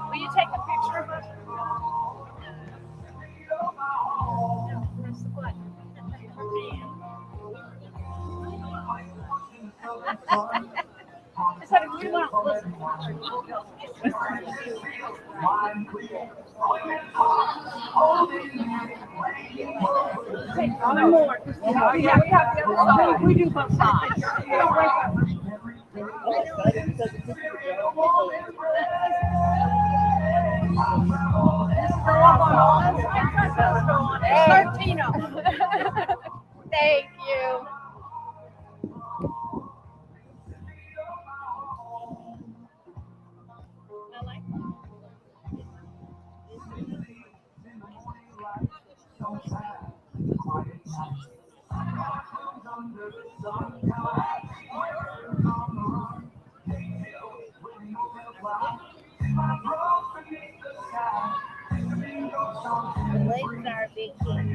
Will you take a picture of us? It's like we want to listen. One more. Yeah, we have the other side. We do both sides. Thank you. The lakes are a big key.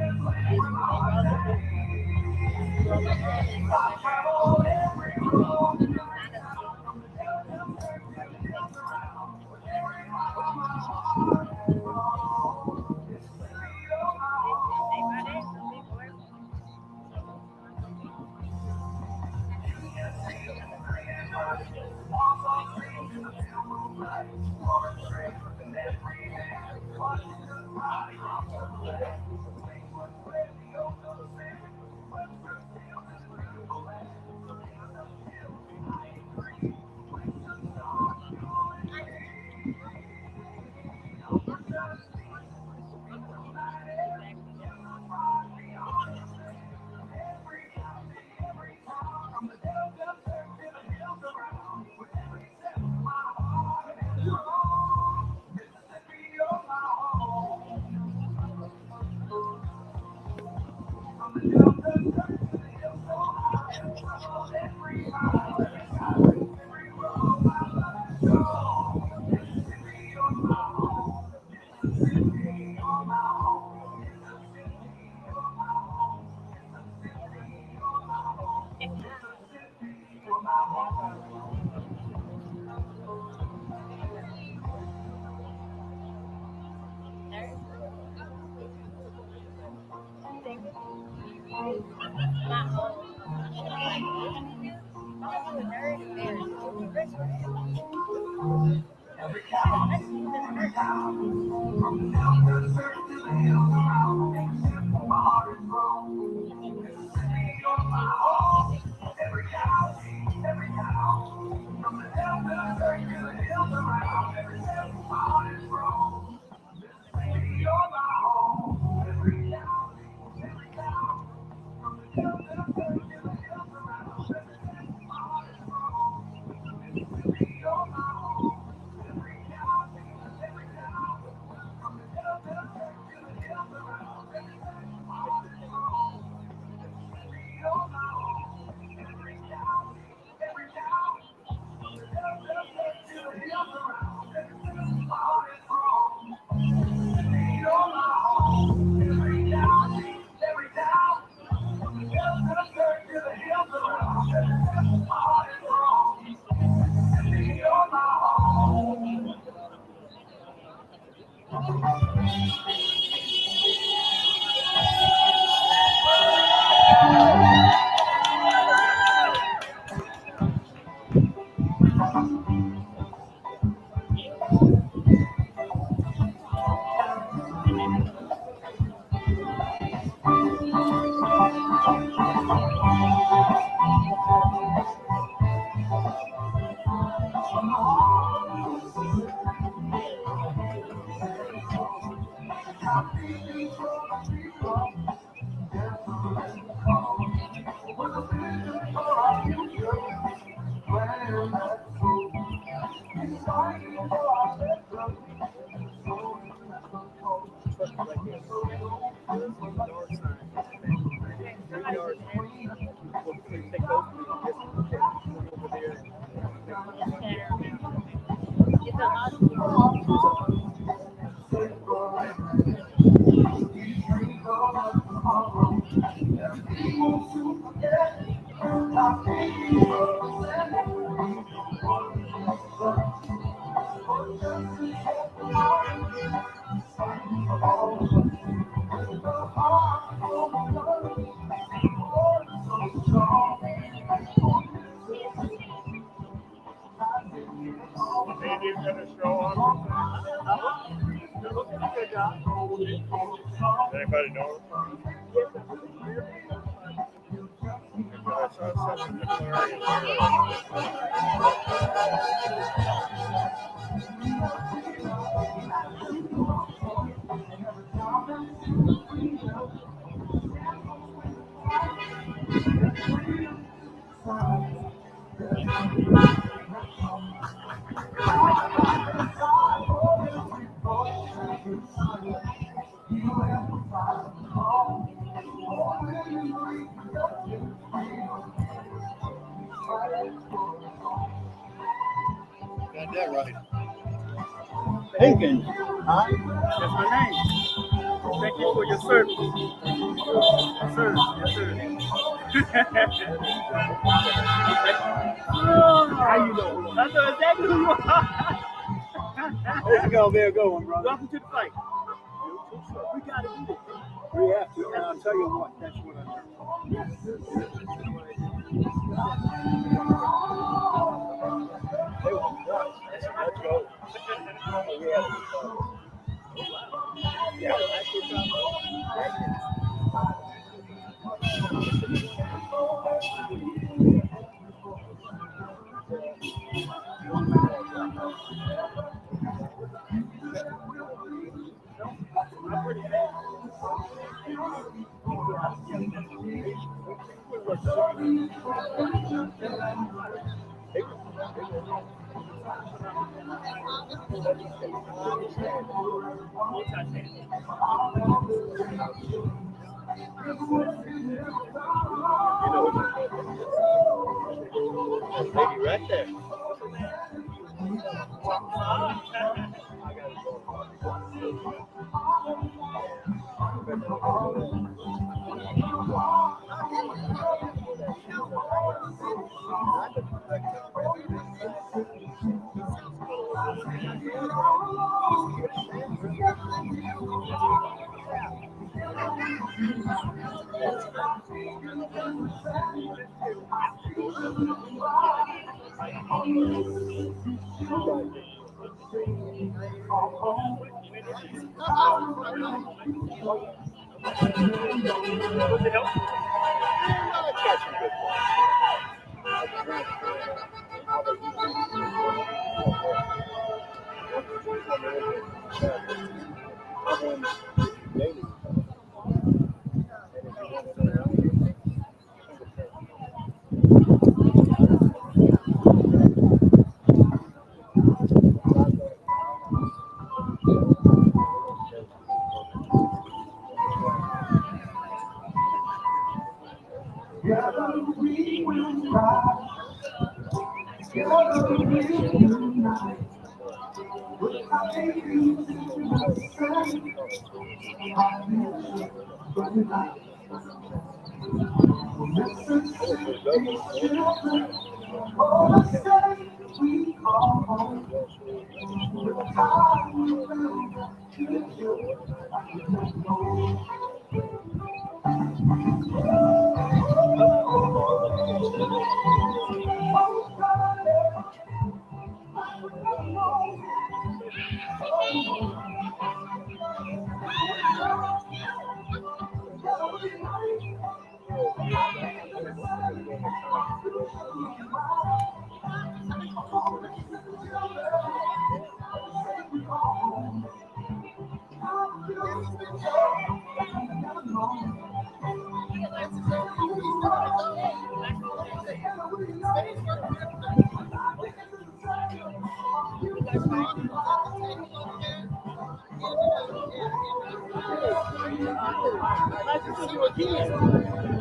Anybody know? Got that right. Thinking. Huh? That's my name. Thank you for your service. Yes, sir. Yes, sir. How you doing? I know exactly who you are. There you go. There you go, brother. Welcome to the fight. We got to do this. We have to. And I'll tell you what. That's what I learned. Let's go. Yeah. Lady right there. Was it help? Nice to see you again.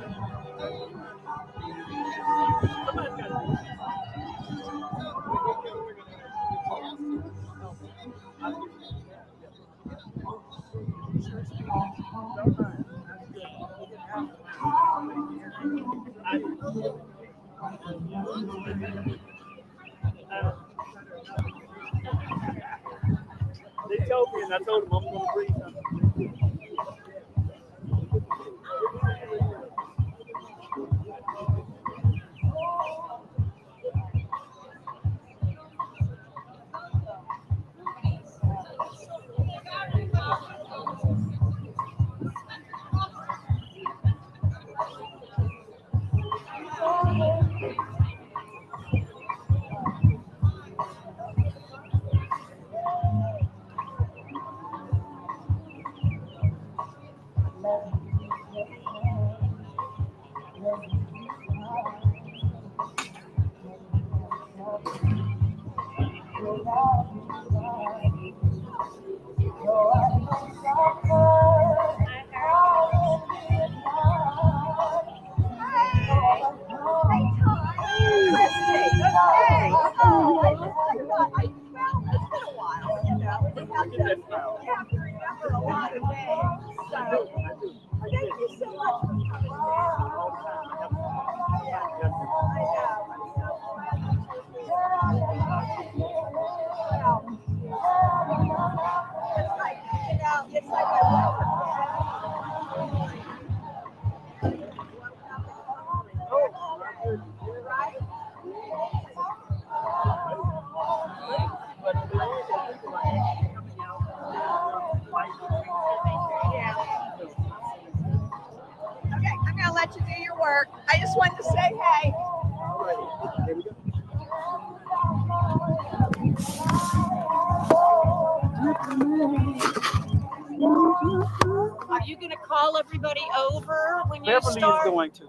They told me, and I told them I'm going to bring something. Okay, I'm gonna let you do your work. I just wanted to say hey. Are you gonna call everybody over when you Beverly start? is going to.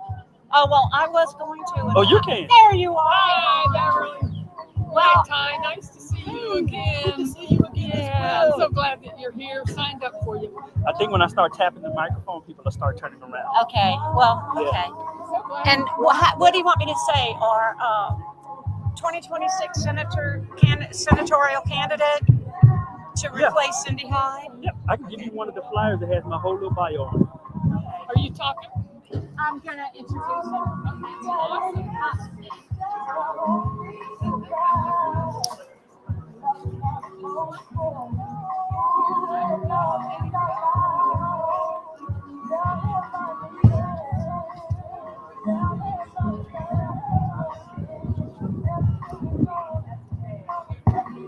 Oh well, I was going to. Oh, you can. There you are. Hi, Beverly. Hi, Ty. Nice to see you again. Good to see you again as Yeah, I'm well. so glad that you're here. Signed up for you. I think when I start tapping the microphone, people will start turning around. Okay. Well. Okay. So glad. And what do you want me to say? Our 2026 senatorial candidate to replace Cindy Hyde. Yep, I can give you one of the flyers that has my whole little bio on it. Are you talking? I'm gonna introduce him.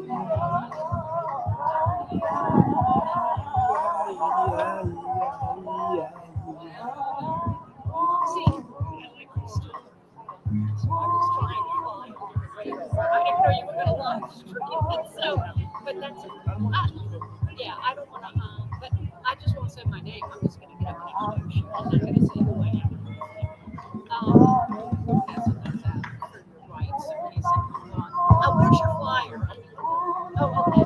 That's awesome. that's it. Yeah, I don't want to, but I just won't say my name. I'm just going to get up and introduce you. I'm not going to say who I am. Okay, so that's that for your rights. So he said, hold on. Where's your flyer? Oh, okay.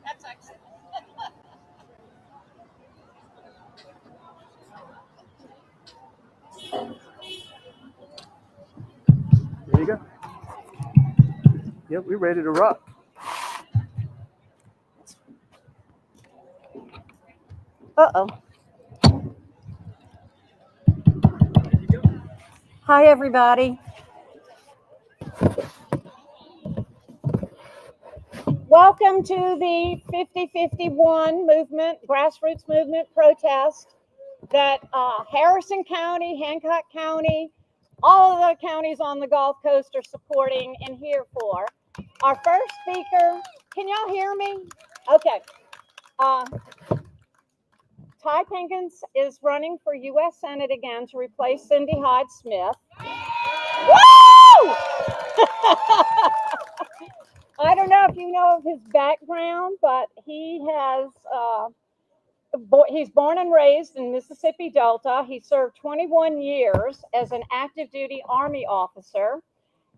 That's excellent. There you go. Yep, we're ready to rock. Uh-oh. Hi, everybody. Welcome to the 5051 movement, grassroots movement protest that Harrison County, Hancock County, all of the counties on the Gulf Coast are supporting and here for. Our first speaker, can y'all hear me? Okay. Ty Pinkins is running for U.S. Senate again to replace Cindy Hyde-Smith. Woo! I don't know if you know of his background, but he has he's born and raised in Mississippi Delta. He served 21 years as an active duty Army officer.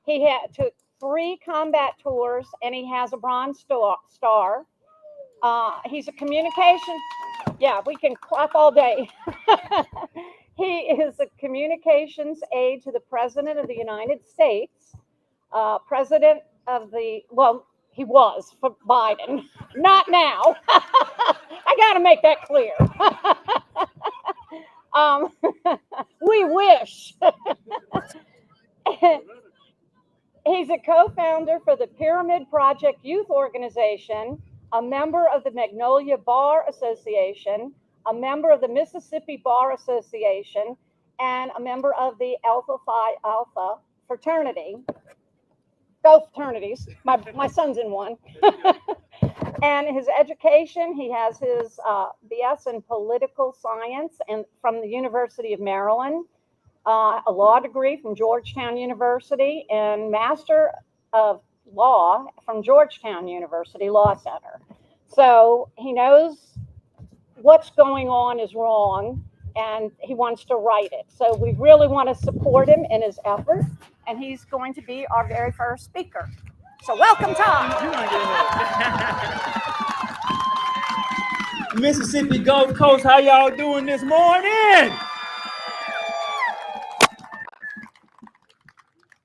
He took 3 combat tours, and he has a Bronze Star. He's a communication. Yeah, we can clap all day. He is a communications aide to the President of the United States, President of the, well, he was for Biden, not now. I got to make that clear. We wish. He's a co-founder for the Pyramid Project Youth Organization, a member of the Magnolia Bar Association, a member of the Mississippi Bar Association, and a member of the Alpha Phi Alpha fraternity. Both fraternities. My son's in one. And his education, he has his BS in political science and from the University of Maryland, a law degree from Georgetown University, and Master of Law from Georgetown University Law Center. So he knows what's going on is wrong, and he wants to right it. So we really want to support him in his effort, and he's going to be our very first speaker. So welcome, Tom. Mississippi Gulf Coast, how y'all doing this morning?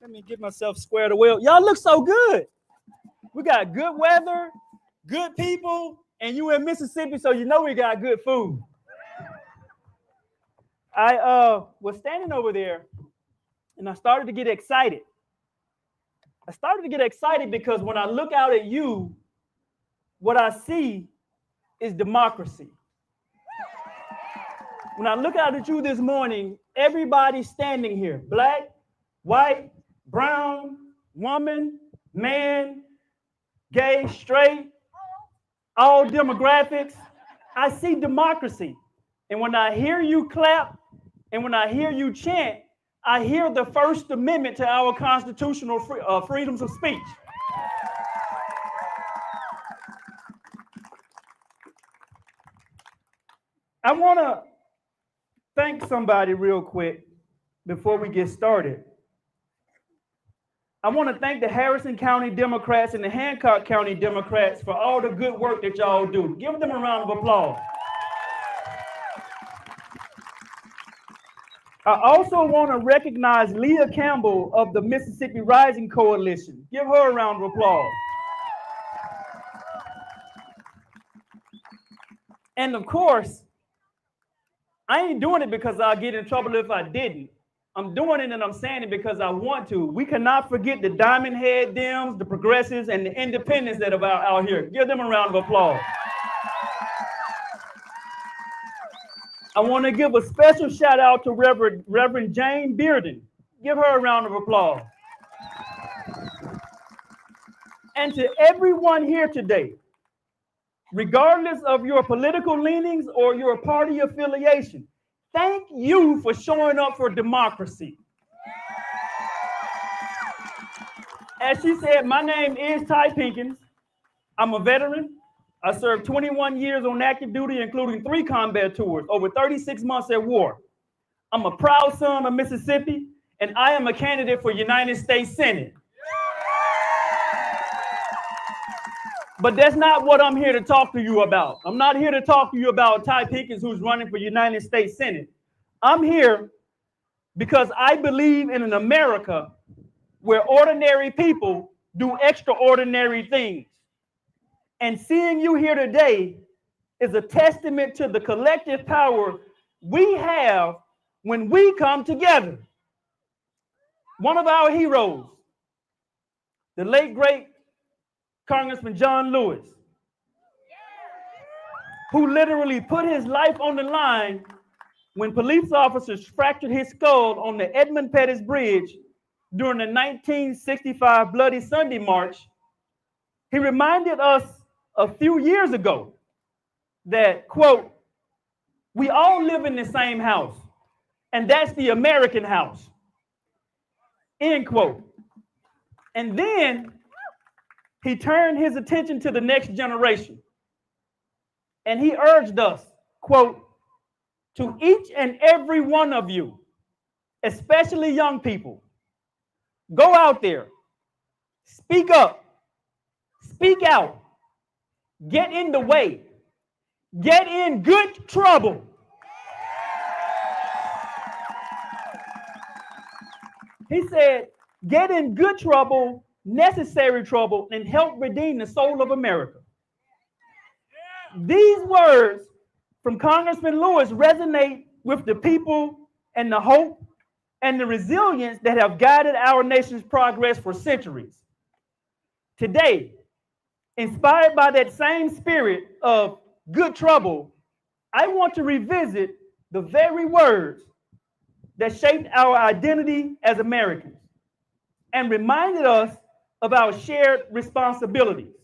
Let me get myself squared away. Y'all look so good. We got good weather, good people, and you in Mississippi, so you know we got good food. I was standing over there, and I started to get excited. I started to get excited because when I look out at you, what I see is democracy. When I look out at you this morning, everybody's standing here, black, white, brown, woman, man, gay, straight, all demographics. I see democracy. And when I hear you clap and when I hear you chant, I hear the First Amendment to our constitutional freedoms of speech. I want to thank somebody real quick before we get started. I want to thank the Harrison County Democrats and the Hancock County Democrats for all the good work that y'all do. Give them a round of applause. I also want to recognize Leah Campbell of the Mississippi Rising Coalition. Give her a round of applause. And of course, I ain't doing it because I'll get in trouble if I didn't. I'm doing it and I'm saying it because I want to. We cannot forget the Diamond Head Dems, the Progressives, and the Independents that are out here. Give them a round of applause. I want to give a special shout out to Reverend Jane Bearden. Give her a round of applause. And to everyone here today, regardless of your political leanings or your party affiliation, thank you for showing up for democracy. As she said, my name is Ty Pinkins. I'm a veteran. I served 21 years on active duty, including 3 combat tours, over 36 months at war. I'm a proud son of Mississippi, and I am a candidate for United States Senate. But that's not what I'm here to talk to you about. I'm not here to talk to you about Ty Pinkins, who's running for United States Senate. I'm here because I believe in an America where ordinary people do extraordinary things. And seeing you here today is a testament to the collective power we have when we come together. One of our heroes, the late, great Congressman John Lewis, who literally put his life on the line when police officers fractured his skull on the Edmund Pettus Bridge during the 1965 Bloody Sunday March. He reminded us a few years ago that, quote, we all live in the same house, and that's the American house, end quote. And then he turned his attention to the next generation, and he urged us, quote, to each and every one of you, especially young people, go out there, speak up, speak out, get in the way, get in good trouble. He said, get in good trouble, necessary trouble, and help redeem the soul of America. These words from Congressman Lewis resonate with the people and the hope and the resilience that have guided our nation's progress for centuries. Today, inspired by that same spirit of good trouble, I want to revisit the very words that shaped our identity as Americans and reminded us of our shared responsibilities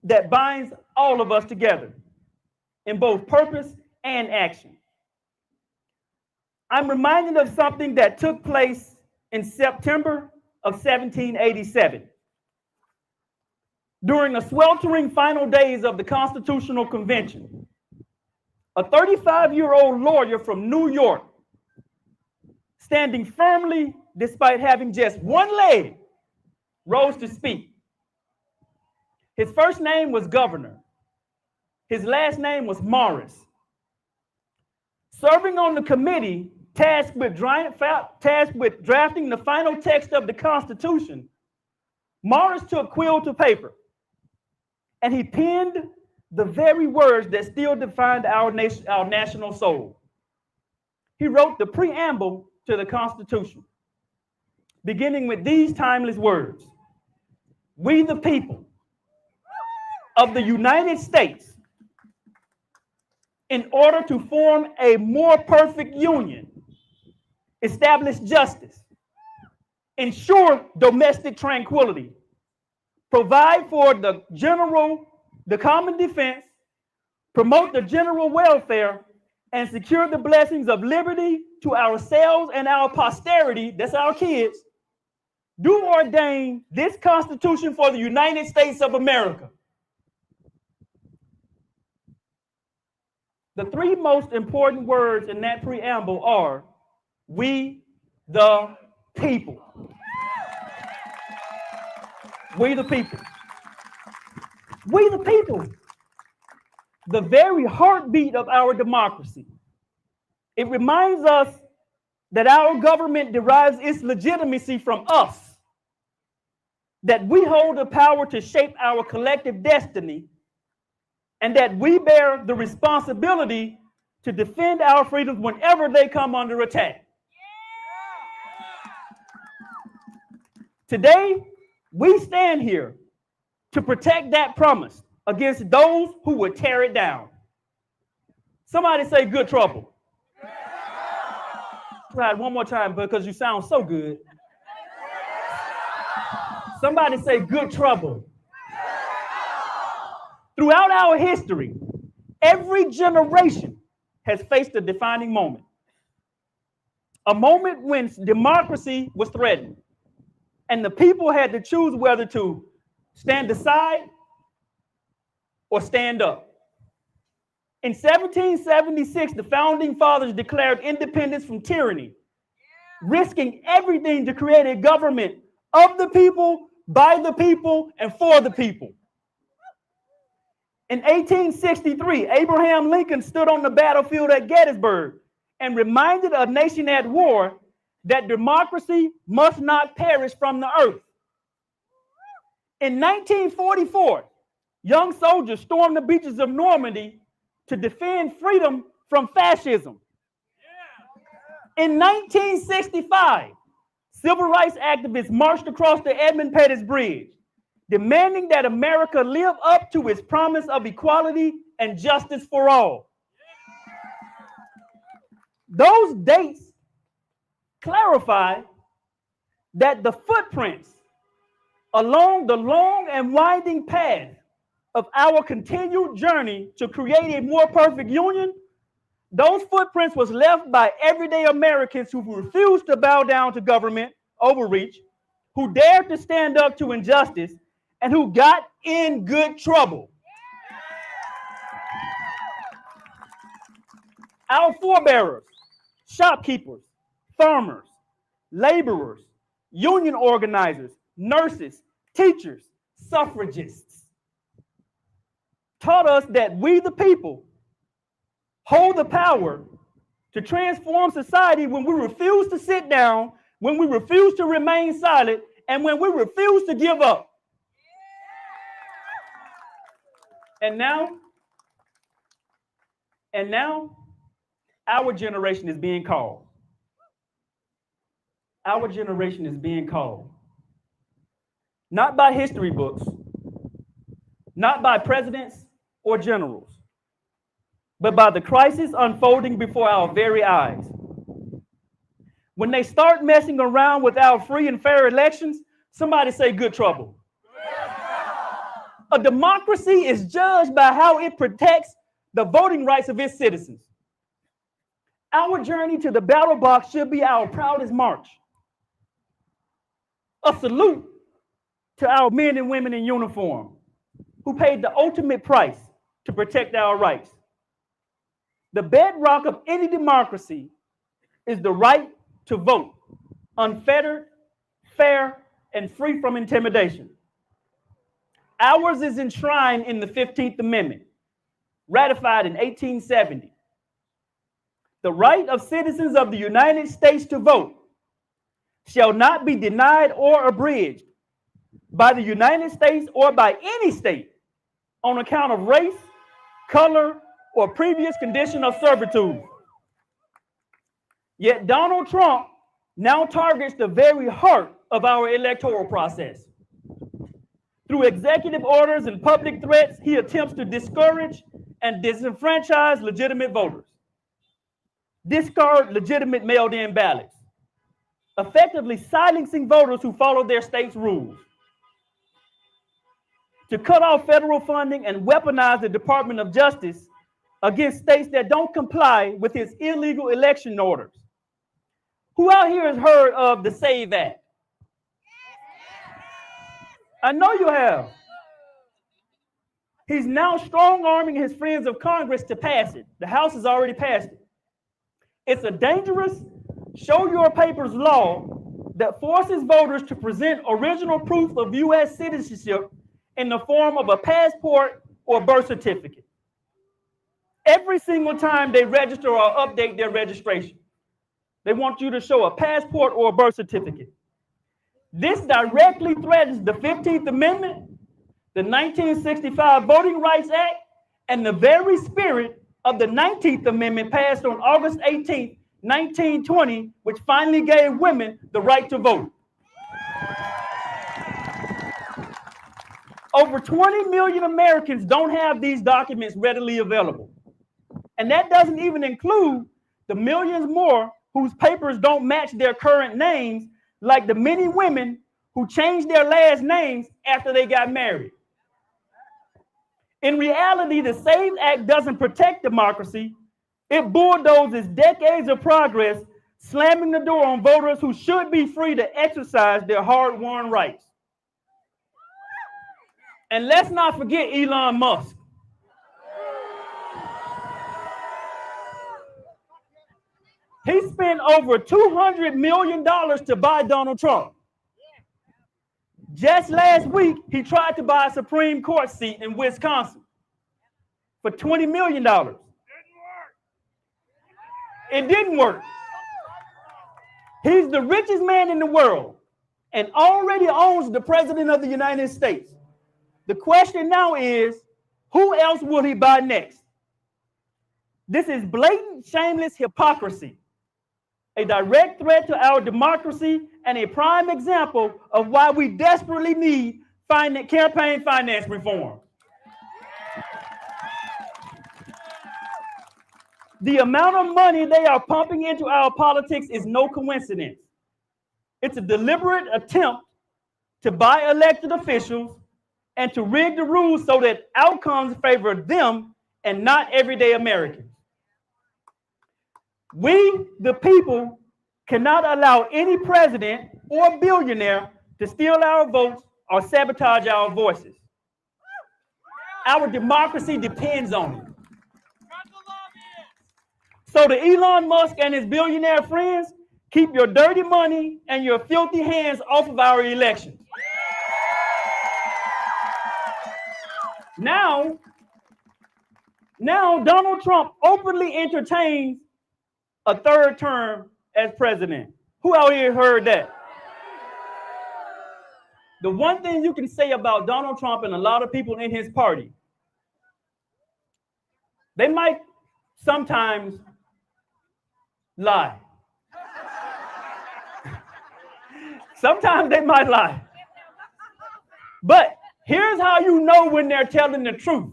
that binds all of us together in both purpose and action. I'm reminded of something that took place in September of 1787. During the sweltering final days of the Constitutional Convention, a 35-year-old lawyer from New York, standing firmly despite having just one leg, rose to speak. His first name was Governor. His last name was Morris. Serving on the committee tasked with drafting the final text of the Constitution, Morris took quill to paper, and he penned the very words that still defined our national soul. He wrote the preamble to the Constitution, beginning with these timeless words: we the people of the United States, in order to form a more perfect union, establish justice, ensure domestic tranquility, provide for the common defense, promote the general welfare, and secure the blessings of liberty to ourselves and our posterity, that's our kids, do ordain this Constitution for the United States of America. The three most important words in that preamble are, we the people. We the people. We the people. The very heartbeat of our democracy. It reminds us that our government derives its legitimacy from us, that we hold the power to shape our collective destiny, and that we bear the responsibility to defend our freedoms whenever they come under attack. Today, we stand here to protect that promise against those who would tear it down. Somebody say good trouble. Try it one more time because you sound so good. Somebody say good trouble. Throughout our history, every generation has faced a defining moment. A moment when democracy was threatened and the people had to choose whether to stand aside or stand up. In 1776, the founding fathers declared independence from tyranny, risking everything to create a government of the people, by the people, and for the people. In 1863, Abraham Lincoln stood on the battlefield at Gettysburg and reminded a nation at war that democracy must not perish from the earth. In 1944, young soldiers stormed the beaches of Normandy to defend freedom from fascism. In 1965, civil rights activists marched across the Edmund Pettus Bridge, demanding that America live up to its promise of equality and justice for all. Those dates clarify that the footprints along the long and winding path of our continued journey to create a more perfect union, those footprints was left by everyday Americans who refused to bow down to government overreach, who dared to stand up to injustice, and who got in good trouble. Our forebearers, shopkeepers, farmers, laborers, union organizers, nurses, teachers, suffragists, taught us that we the people hold the power to transform society when we refuse to sit down, when we refuse to remain silent, and when we refuse to give up. And now, our generation is being called. Our generation is being called. Not by history books, not by presidents or generals, but by the crisis unfolding before our very eyes. When they start messing around with our free and fair elections, somebody say good trouble. A democracy is judged by how it protects the voting rights of its citizens. Our journey to the battle box should be our proudest march. A salute to our men and women in uniform who paid the ultimate price to protect our rights. The bedrock of any democracy is the right to vote, unfettered, fair, and free from intimidation. Ours is enshrined in the 15th Amendment, ratified in 1870. The right of citizens of the United States to vote shall not be denied or abridged by the United States or by any state on account of race, color, or previous condition of servitude. Yet Donald Trump now targets the very heart of our electoral process. Through executive orders and public threats, he attempts to discourage and disenfranchise legitimate voters, discard legitimate mailed-in ballots, effectively silencing voters who follow their state's rules, to cut off federal funding and weaponize the Department of Justice against states that don't comply with his illegal election orders. Who out here has heard of the SAVE Act? I know you have. He's now strong-arming his friends of Congress to pass it. The House has already passed it. It's a dangerous show your papers law that forces voters to present original proof of U.S. citizenship in the form of a passport or birth certificate every single time they register or update their registration. They want you to show a passport or a birth certificate. This directly threatens the 15th Amendment, the 1965 Voting Rights Act, and the very spirit of the 19th Amendment passed on August 18, 1920, which finally gave women the right to vote. Over 20 million Americans don't have these documents readily available. And that doesn't even include the millions more whose papers don't match their current names, like the many women who changed their last names after they got married. In reality, the SAVE Act doesn't protect democracy. It bulldozes decades of progress, slamming the door on voters who should be free to exercise their hard-won rights. And let's not forget Elon Musk. He spent over $200 million to buy Donald Trump. Just last week, he tried to buy a Supreme Court seat in Wisconsin for $20 million. It didn't work. He's the richest man in the world and already owns the President of the United States. The question now is, who else will he buy next? This is blatant, shameless hypocrisy, a direct threat to our democracy, and a prime example of why we desperately need campaign finance reform. The amount of money they are pumping into our politics is no coincidence. It's a deliberate attempt to buy elected officials and to rig the rules so that outcomes favor them and not everyday Americans. We, the people, cannot allow any president or billionaire to steal our votes or sabotage our voices. Our democracy depends on it. So to Elon Musk and his billionaire friends, keep your dirty money and your filthy hands off of our elections. Now Donald Trump openly entertains a third term as president. Who out here heard that? The one thing you can say about Donald Trump and a lot of people in his party, they might sometimes lie. Sometimes they might lie. But here's how you know when they're telling the truth.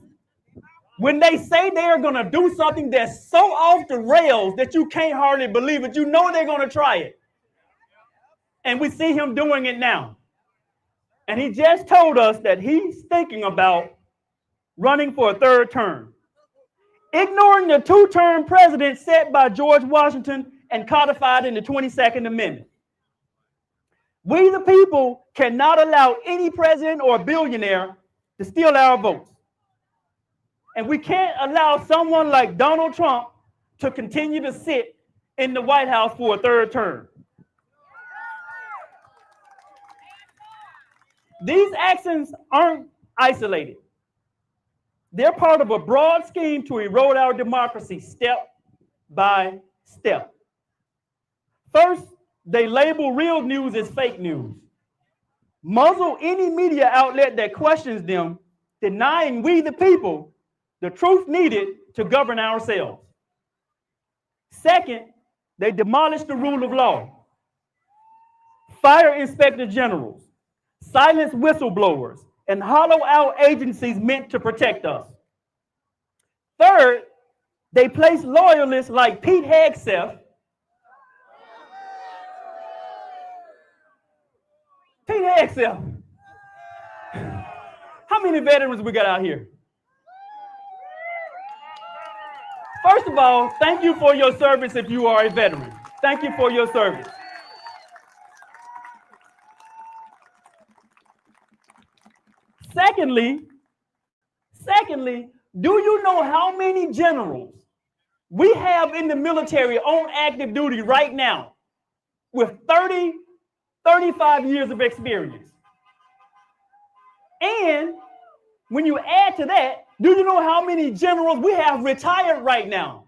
When they say they are going to do something that's so off the rails that you can't hardly believe it, you know they're going to try it. And we see him doing it now. And he just told us that he's thinking about running for a third term, ignoring the two-term precedent set by George Washington and codified in the 22nd Amendment. We, the people, cannot allow any president or billionaire to steal our votes. And we can't allow someone like Donald Trump to continue to sit in the White House for a third term. These actions aren't isolated. They're part of a broad scheme to erode our democracy step by step. First, they label real news as fake news, muzzle any media outlet that questions them, denying we, the people, the truth needed to govern ourselves. Second, they demolish the rule of law, fire inspector generals, silence whistleblowers, and hollow out agencies meant to protect us. Third, they place loyalists like Pete Hegseth. Pete Hegseth. How many veterans we got out here? First of all, thank you for your service if you are a veteran. Thank you for your service. Secondly, do you know how many generals we have in the military on active duty right now with 30, 35 years of experience? And when you add to that, do you know how many generals we have retired right now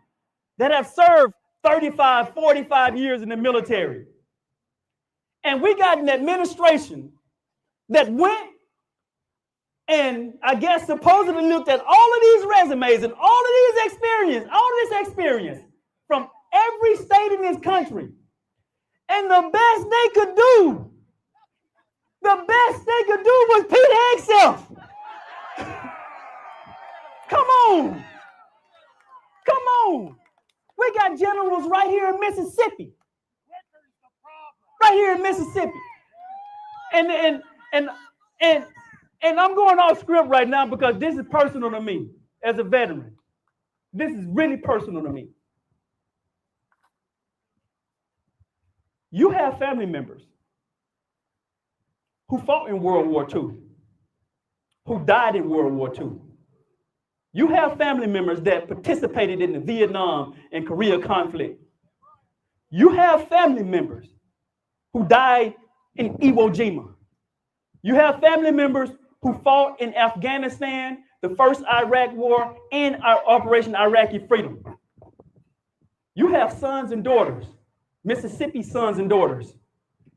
that have served 35, 45 years in the military? And we got an administration that went and I guess supposedly looked at all of these resumes and all of this experience from every state in this country. And the best they could do was Pete Hegseth. Come on. We got generals right here in Mississippi. And I'm going off script right now because this is personal to me as a veteran. This is really personal to me. You have family members who fought in World War II, who died in World War II. You have family members that participated in the Vietnam and Korea conflict. You have family members who died in Iwo Jima. You have family members who fought in Afghanistan, the first Iraq War, and our Operation Iraqi Freedom. You have sons and daughters, Mississippi sons and daughters,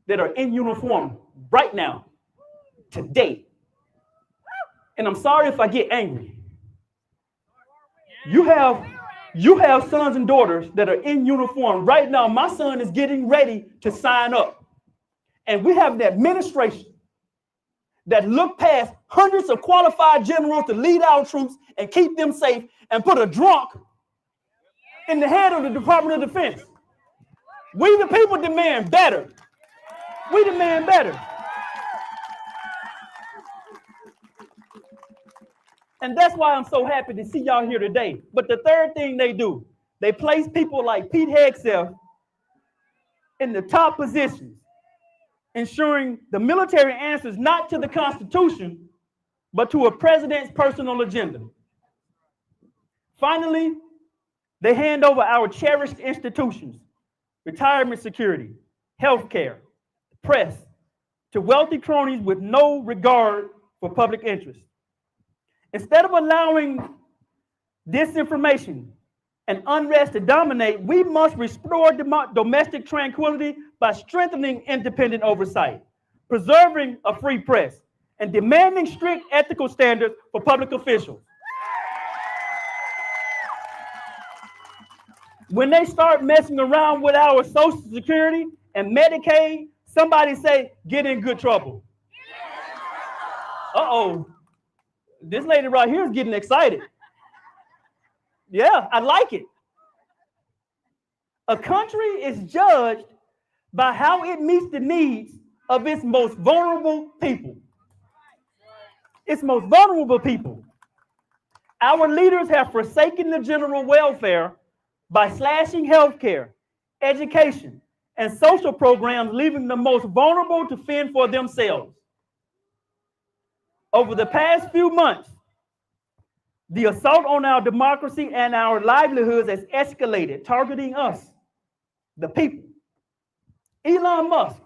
that are in uniform right now, today. And I'm sorry if I get angry. You have sons and daughters that are in uniform right now. My son is getting ready to sign up. And we have an administration that look past hundreds of qualified generals to lead our troops and keep them safe and put a drunk in the head of the Department of Defense. We the people demand better. We demand better. And that's why I'm so happy to see y'all here today. But the third thing they do, they place people like Pete Hegseth in the top positions, ensuring the military answers not to the Constitution, but to a president's personal agenda. Finally, they hand over our cherished institutions, retirement security, healthcare, press, to wealthy cronies with no regard for public interest. Instead of allowing disinformation and unrest to dominate, we must restore domestic tranquility by strengthening independent oversight, preserving a free press, and demanding strict ethical standards for public officials. When they start messing around with our Social Security and Medicaid, somebody say, get in good trouble. Uh-oh. This lady right here is getting excited. Yeah, I like it. A country is judged by how it meets the needs of its most vulnerable people. Its most vulnerable people. Our leaders have forsaken the general welfare by slashing healthcare, education, and social programs, leaving the most vulnerable to fend for themselves. Over the past few months, the assault on our democracy and our livelihoods has escalated, targeting us, the people. Elon Musk,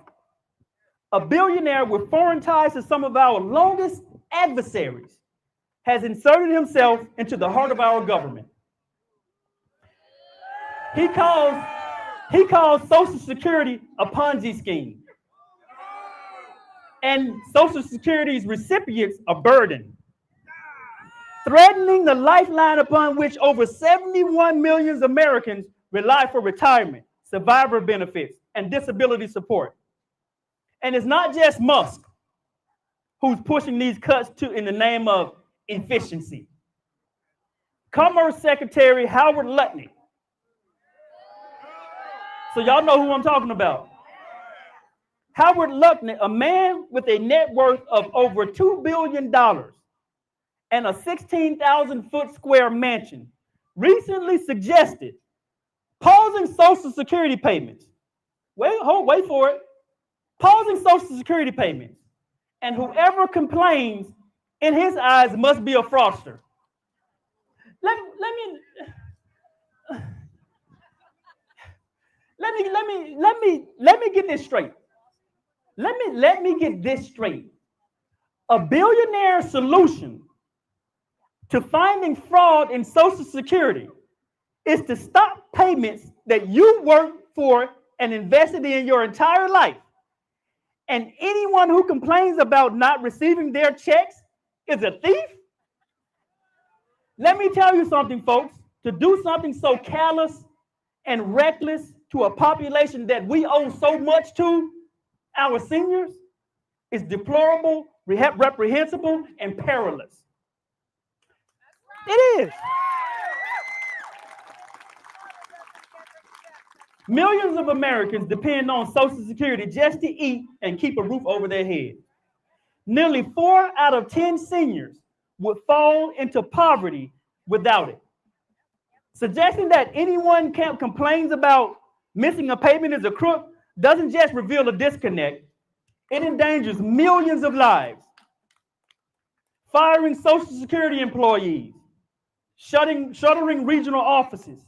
a billionaire with foreign ties to some of our longest adversaries, has inserted himself into the heart of our government. He calls Social Security a Ponzi scheme, and Social Security's recipients a burden, threatening the lifeline upon which over 71 million Americans rely for retirement, survivor benefits, and disability support. And it's not just Musk who's pushing these cuts in the name of efficiency. Commerce Secretary Howard Lutnick. So y'all know who I'm talking about. Howard Lutnick, a man with a net worth of over $2 billion and a 16,000-foot square mansion, recently suggested pausing Social Security payments. Wait for it. Pausing Social Security payments. And whoever complains, in his eyes, must be a fraudster. let me get this straight. Let me get this straight. A billionaire solution to finding fraud in Social Security is to stop payments that you worked for and invested in your entire life. And anyone who complains about not receiving their checks is a thief? Let me tell you something, folks. To do something so callous and reckless to a population that we owe so much to, our seniors, is deplorable, reprehensible, and perilous. It is. Millions of Americans depend on Social Security just to eat and keep a roof over their head. Nearly 4 out of 10 seniors would fall into poverty without it. Suggesting that anyone complains about missing a payment is a crook doesn't just reveal a disconnect, it endangers millions of lives. Firing Social Security employees, shuttering regional offices,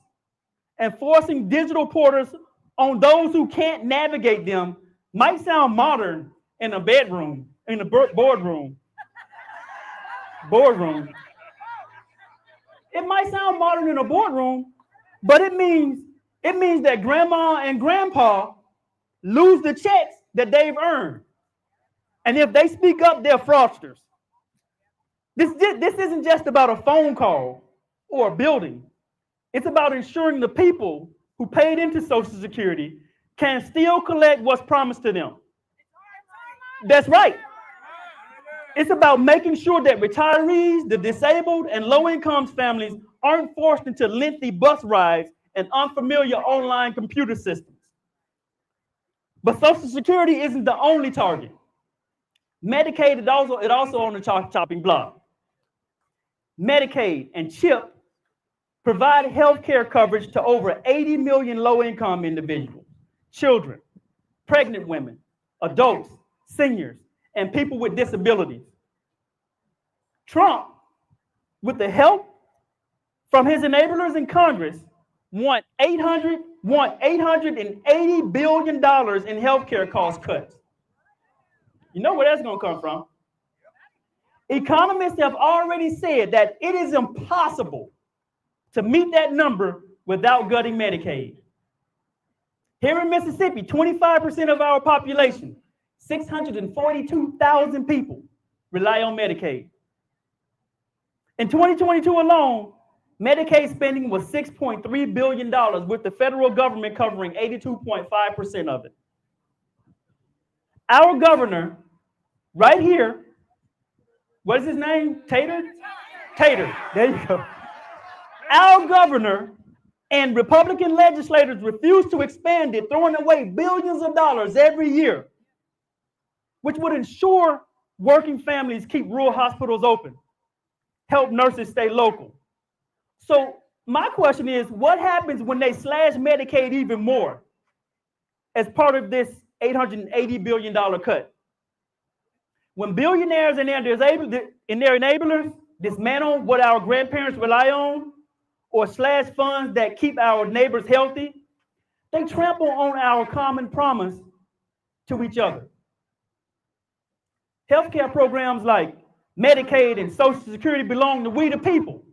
and forcing digital portals on those who can't navigate them might sound modern in a boardroom. It might sound modern in a boardroom, but it means that grandma and grandpa lose the checks that they've earned. And if they speak up, they're fraudsters. This isn't just about a phone call or a building. It's about ensuring the people who paid into Social Security can still collect what's promised to them. That's right. It's about making sure that retirees, the disabled, and low-income families aren't forced into lengthy bus rides and unfamiliar online computer systems. But Social Security isn't the only target. Medicaid is also on the chopping block. Medicaid and CHIP provide health care coverage to over 80 million low-income individuals, children, pregnant women, adults, seniors, and people with disabilities. Trump, with the help from his enablers in Congress, want $880 billion in healthcare cost cuts. You know where that's going to come from. Economists have already said that it is impossible to meet that number without gutting Medicaid. Here in Mississippi, 25% of our population, 642,000 people, rely on Medicaid. In 2022 alone, Medicaid spending was $6.3 billion, with the federal government covering 82.5% of it. Our governor, right here, what is his name? Tater? Tater, there you go. Our governor and Republican legislators refuse to expand it, throwing away billions of dollars every year, which would ensure working families keep rural hospitals open, help nurses stay local. So my question is, what happens when they slash Medicaid even more as part of this $880 billion cut? When billionaires and their enablers dismantle what our grandparents rely on, or slash funds that keep our neighbors healthy, they trample on our common promise to each other. Healthcare programs like Medicaid and Social Security belong to we the people,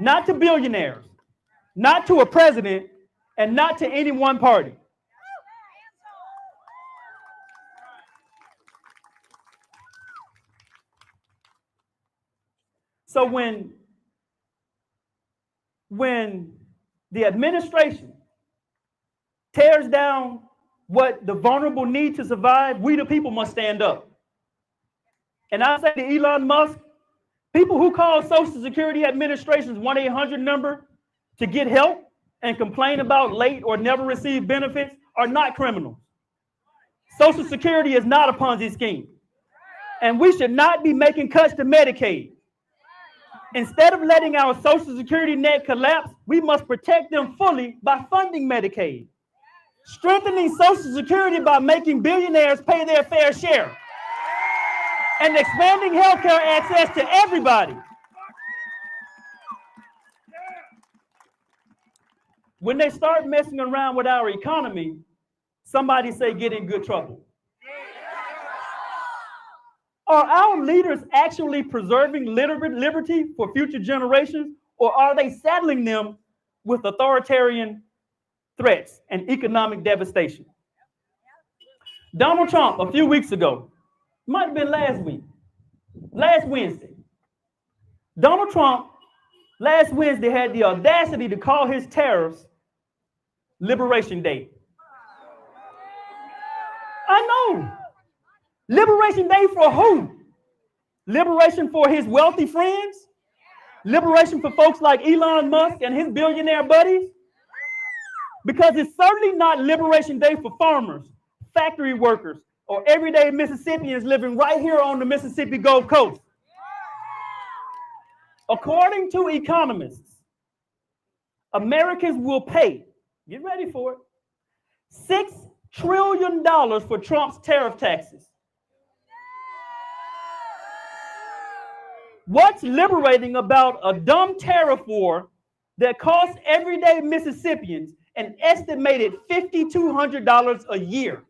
not to billionaires, not to a president, and not to any one party. So when the administration tears down what the vulnerable need to survive, we the people must stand up. And I say to Elon Musk, people who call Social Security Administration's 1-800 number to get help and complain about late or never received benefits are not criminals. Social Security is not a Ponzi scheme. And we should not be making cuts to Medicaid. Instead of letting our Social Security net collapse, we must protect them fully by funding Medicaid, strengthening Social Security by making billionaires pay their fair share, and expanding healthcare access to everybody. When they start messing around with our economy, somebody say get in good trouble. Are our leaders actually preserving liberty for future generations, or are they saddling them with authoritarian threats and economic devastation? Donald Trump, a few weeks ago, might have been last Wednesday, Donald Trump last Wednesday had the audacity to call his tariffs Liberation Day. I know. Liberation Day for who? Liberation for his wealthy friends? Liberation for folks like Elon Musk and his billionaire buddies? Because it's certainly not Liberation Day for farmers, factory workers, or everyday Mississippians living right here on the Mississippi Gulf Coast. According to economists, Americans will pay, get ready for it, $6 trillion for Trump's tariff taxes. What's liberating about a dumb tariff war that costs everyday Mississippians an estimated $5,200 a year?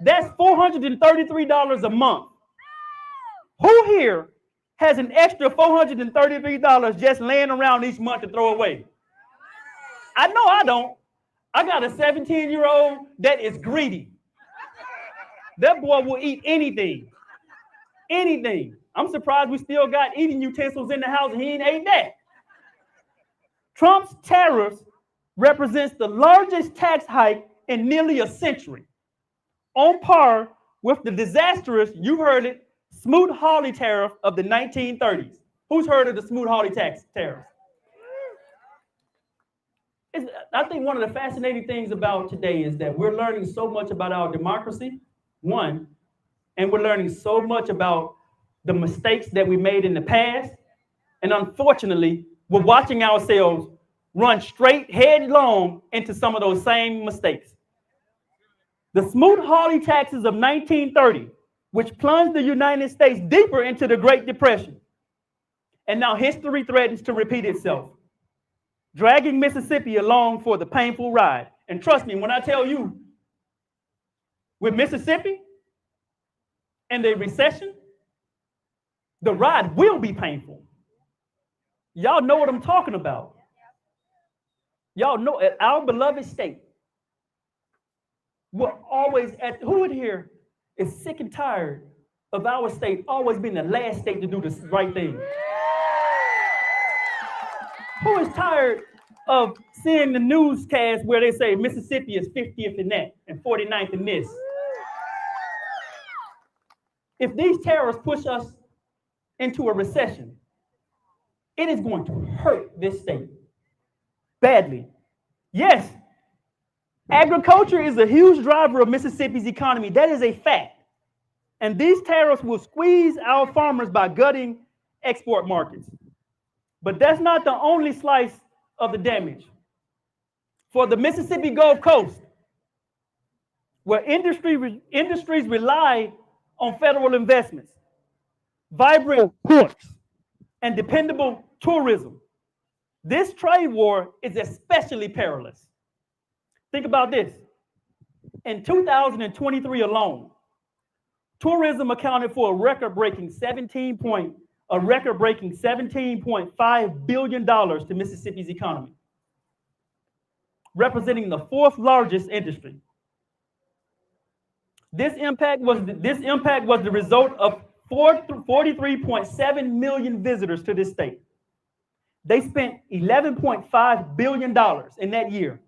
That's $433 a month. Who here has an extra $433 just laying around each month to throw away? I know I don't. I got a 17-year-old that is greedy. That boy will eat anything. Anything. I'm surprised we still got eating utensils in the house and he ain't ate that. Trump's tariffs represents the largest tax hike in nearly a century, on par with the disastrous, you heard it, Smoot-Hawley tariff of the 1930s. Who's heard of the Smoot-Hawley tariff? I think one of the fascinating things about today is that we're learning so much about our democracy, one, and we're learning so much about the mistakes that we made in the past. And unfortunately, we're watching ourselves run straight headlong into some of those same mistakes. The Smoot-Hawley taxes of 1930, which plunged the United States deeper into the Great Depression. And now history threatens to repeat itself, dragging Mississippi along for the painful ride. And trust me, when I tell you, with Mississippi and the recession, the ride will be painful. Y'all know what I'm talking about. Y'all know our beloved state. We're always who in here is sick and tired of our state always being the last state to do the right thing? Who is tired of seeing the newscast where they say Mississippi is 50th in that and 49th in this? If these tariffs push us into a recession, it is going to hurt this state badly. Yes, agriculture is a huge driver of Mississippi's economy. That is a fact. And these tariffs will squeeze our farmers by gutting export markets. But that's not the only slice of the damage. For the Mississippi Gulf Coast, where industries rely on federal investments, vibrant ports, and dependable tourism, this trade war is especially perilous. Think about this. In 2023 alone, tourism accounted for a record-breaking $17.5 billion to Mississippi's economy, representing the fourth largest industry. This impact was the result of 43.7 million visitors to this state. They spent $11.5 billion in that year,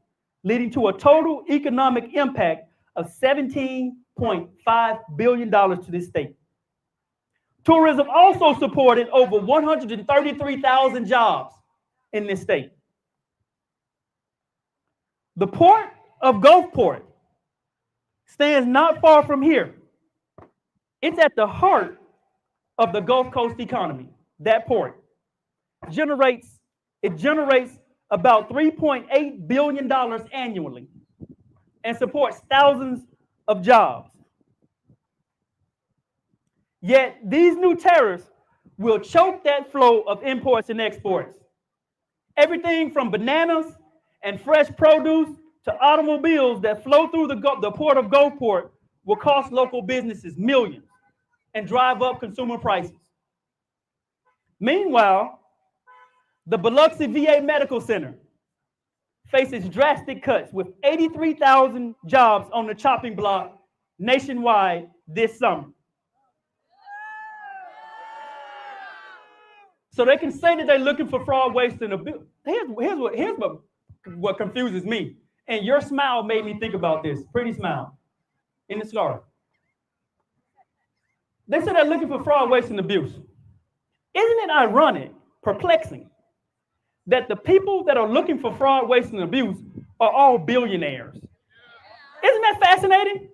leading to a total economic impact of $17.5 billion to this state. Tourism also supported over 133,000 jobs in this state. The port of Gulfport stands not far from here. It's at the heart of the Gulf Coast economy. That port generates about $3.8 billion annually and supports thousands of jobs. Yet these new tariffs will choke that flow of imports and exports. Everything from bananas and fresh produce to automobiles that flow through the port of Gulfport will cost local businesses millions and drive up consumer prices. Meanwhile, the Biloxi VA Medical Center faces drastic cuts with 83,000 jobs on the chopping block nationwide this summer. So they can say that they're looking for fraud, waste, and abuse. Here's what confuses me. And your smile made me think about this. Pretty smile in the scarf. They say they're looking for fraud, waste, and abuse. Isn't it ironic, perplexing, that the people that are looking for fraud, waste, and abuse are all billionaires? Isn't that fascinating?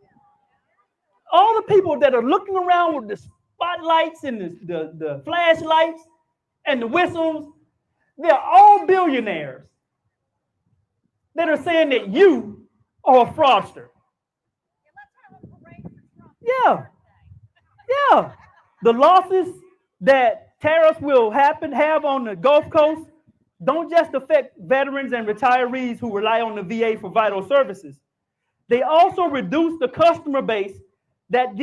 All the people that are looking around with the spotlights and the flashlights and the whistles, they're all billionaires that are saying that you are a fraudster. Yeah. The losses that tariffs will have on the Gulf Coast don't just affect veterans and retirees who rely on the VA for vital services. They also reduce the customer base that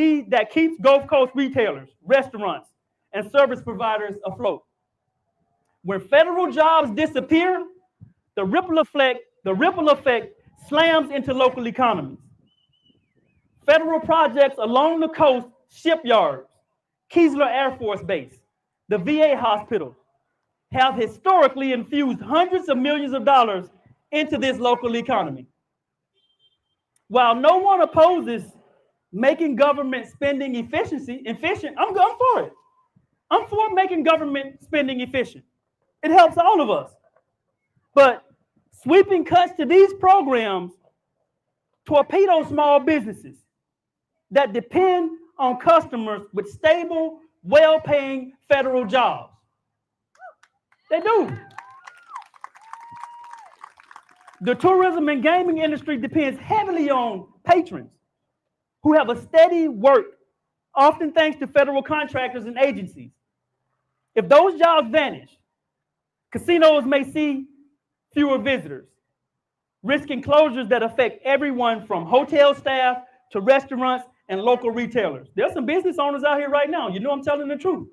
keeps Gulf Coast retailers, restaurants, and service providers afloat. When federal jobs disappear, the ripple effect slams into local economies. Federal projects along the coast, shipyards, Keesler Air Force Base, the VA hospital, have historically infused hundreds of millions of dollars into this local economy. While no one opposes making government spending efficient, I'm for it. I'm for making government spending efficient. It helps all of us. But sweeping cuts to these programs torpedo small businesses that depend on customers with stable, well-paying federal jobs. They do. The tourism and gaming industry depends heavily on patrons who have a steady work, often thanks to federal contractors and agencies. If those jobs vanish, casinos may see fewer visitors, risking closures that affect everyone from hotel staff to restaurants and local retailers. There's some business owners out here right now. You know I'm telling the truth.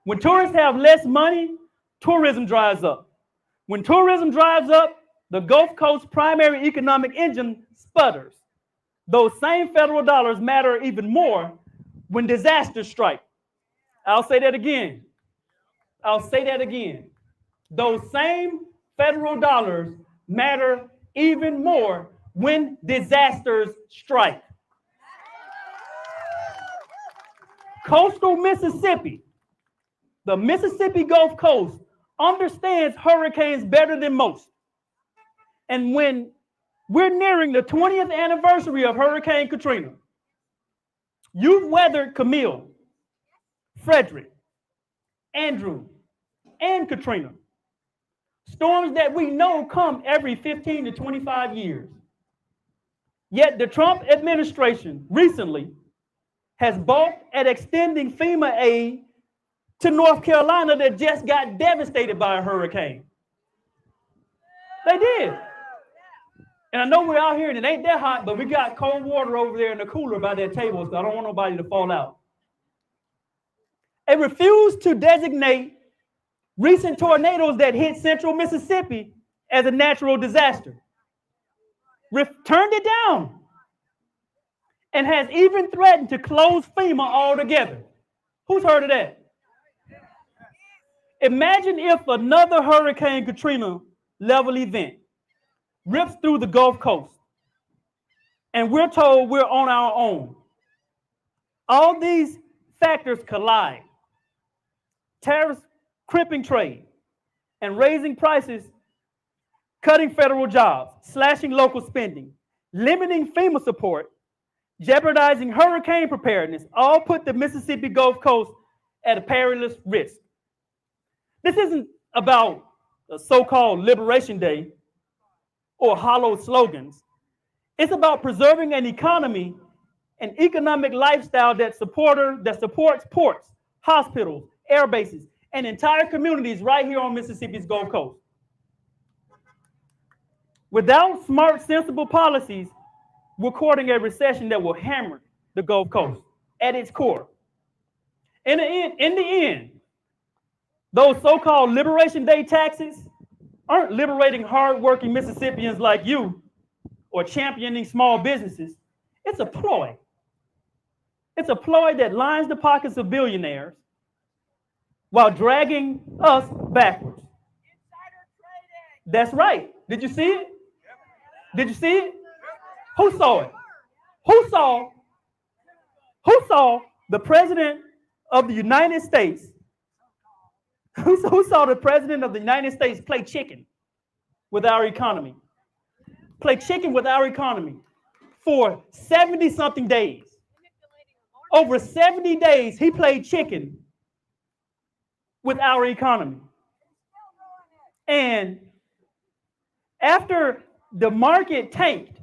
When tourists have less money, tourism dries up. When tourism dries up, the Gulf Coast primary economic engine sputters. Those same federal dollars matter even more when disasters strike. I'll say that again. Those same federal dollars matter even more when disasters strike. Coastal Mississippi, the Mississippi Gulf Coast, understands hurricanes better than most. And when we're nearing the 20th anniversary of Hurricane Katrina, you've weathered Camille, Frederick, Andrew, and Katrina. Storms that we know come every 15 to 25 years. Yet the Trump administration recently has balked at extending FEMA aid to North Carolina that just got devastated by a hurricane. They did. And I know we're out here and it ain't that hot, but we got cold water over there in the cooler by that table, so I don't want nobody to fall out. It refused to designate recent tornadoes that hit central Mississippi as a natural disaster. Turned it down. And has even threatened to close FEMA altogether. Who's heard of that? Imagine if another Hurricane Katrina level event rips through the Gulf Coast and we're told we're on our own. All these factors collide. Tariffs crimping trade and raising prices, cutting federal jobs, slashing local spending, limiting FEMA support, jeopardizing hurricane preparedness, all put the Mississippi Gulf Coast at a perilous risk. This isn't about a so-called Liberation Day or hollow slogans. It's about preserving an economy, an economic lifestyle that supports ports, hospitals, air bases, and entire communities right here on Mississippi's Gulf Coast. Without smart, sensible policies, we're courting a recession that will hammer the Gulf Coast at its core. In the end, those so-called Liberation Day taxes aren't liberating hardworking Mississippians like you or championing small businesses. It's a ploy. It's a ploy that lines the pockets of billionaires while dragging us backwards. That's right. Did you see it? Did you see it? Who saw it? Who saw the president of the United States? Who saw the president of the United States play chicken with our economy? Play chicken with our economy for 70-something days. Over 70 days, he played chicken with our economy. And after the market tanked,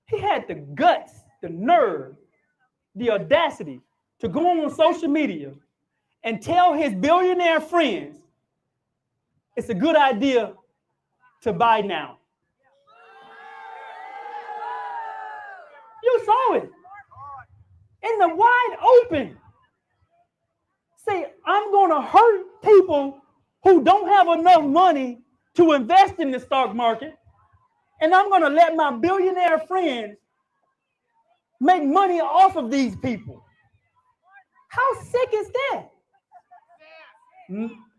he had the guts, the nerve, the audacity to go on social media and tell his billionaire friends it's a good idea to buy now. You saw it in the wide open. Say, I'm going to hurt people who don't have enough money to invest in the stock market, and I'm going to let my billionaire friends make money off of these people. How sick is that?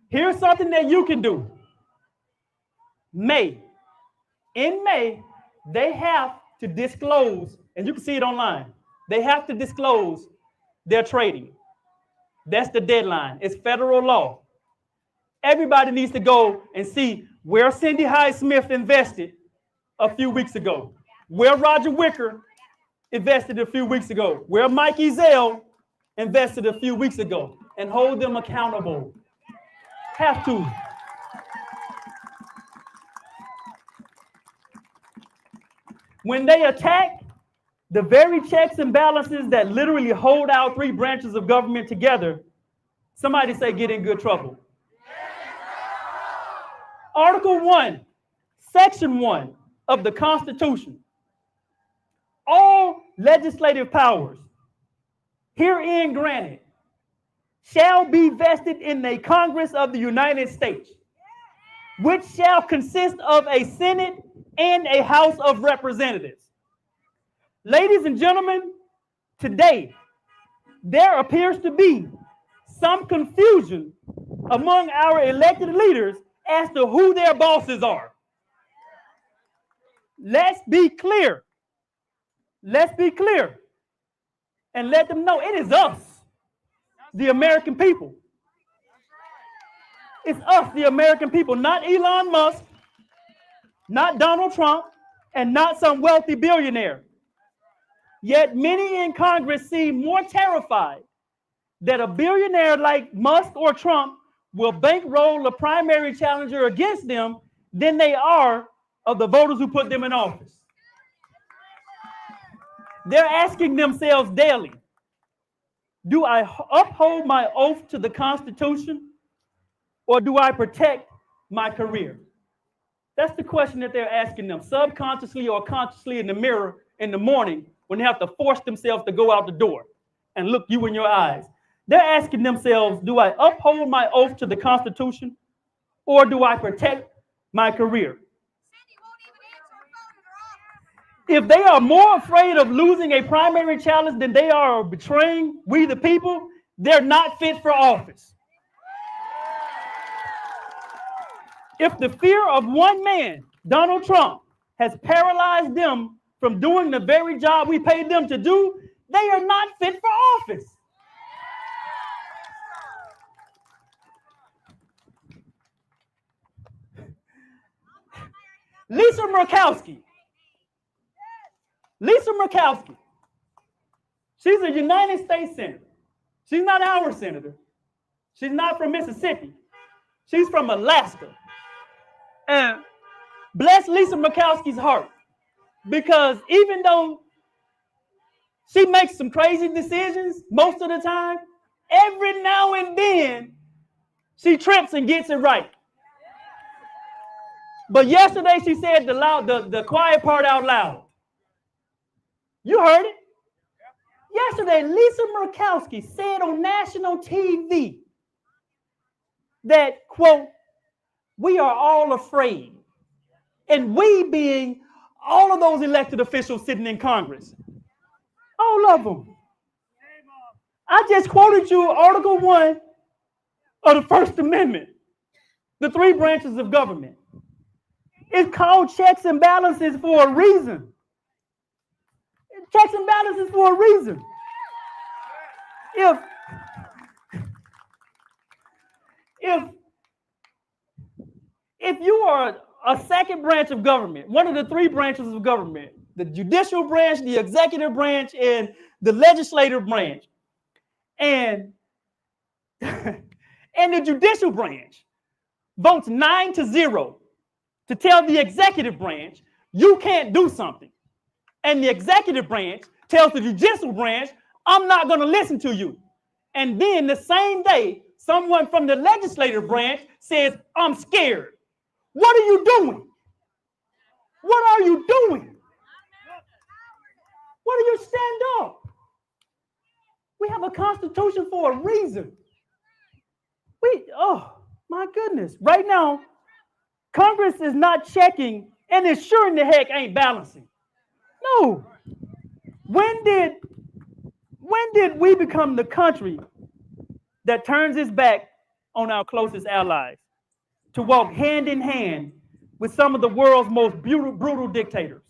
Here's something that you can do. In May, they have to disclose, and you can see it online, they have to disclose their trading. That's the deadline. It's federal law. Everybody needs to go and see where Cindy Hyde-Smith invested a few weeks ago, where Roger Wicker invested a few weeks ago, where Mike Ezell invested a few weeks ago, and hold them accountable. Have to. When they attack the very checks and balances that literally hold our three branches of government together, somebody say get in good trouble. Article 1, Section 1 of the Constitution. All legislative powers herein granted shall be vested in a Congress of the United States, which shall consist of a Senate and a House of Representatives. Ladies and gentlemen, today there appears to be some confusion among our elected leaders as to who their bosses are. Let's be clear. Let's be clear and let them know it is us, the American people. It's us, the American people, not Elon Musk, not Donald Trump, and not some wealthy billionaire. Yet many in Congress seem more terrified that a billionaire like Musk or Trump will bankroll a primary challenger against them than they are of the voters who put them in office. They're asking themselves daily, do I uphold my oath to the Constitution, or do I protect my career? That's the question that they're asking them, subconsciously or consciously, in the mirror in the morning when they have to force themselves to go out the door and look you in your eyes. They're asking themselves, do I uphold my oath to the Constitution, or do I protect my career? If they are more afraid of losing a primary challenge than they are of betraying we the people, they're not fit for office. If the fear of one man, Donald Trump, has paralyzed them from doing the very job we paid them to do, they are not fit for office. Lisa Murkowski. She's a United States senator. She's not our senator. She's not from Mississippi. She's from Alaska. And bless Lisa Murkowski's heart, because even though she makes some crazy decisions most of the time, every now and then She trips and gets it right. But yesterday she said the quiet part out loud. You heard it. Yesterday, Lisa Murkowski said on national TV that, quote, we are all afraid. And we being all of those elected officials sitting in Congress. All of them. I just quoted you Article 1 of the First Amendment. The three branches of government. It's called checks and balances for a reason. Checks and balances for a reason. If you are a second branch of government, one of the three branches of government, the judicial branch, the executive branch, and the legislative branch, and the judicial branch votes 9-0 to tell the executive branch you can't do something. And the executive branch tells the judicial branch, I'm not going to listen to you. And then the same day, someone from the legislative branch says, I'm scared. What are you doing? What are you doing? Why do you stand up? We have a constitution for a reason. Oh my goodness. Right now, Congress is not checking and it sure in the heck ain't balancing. No. When did we become the country that turns its back on our closest allies to walk hand in hand with some of the world's most brutal dictators,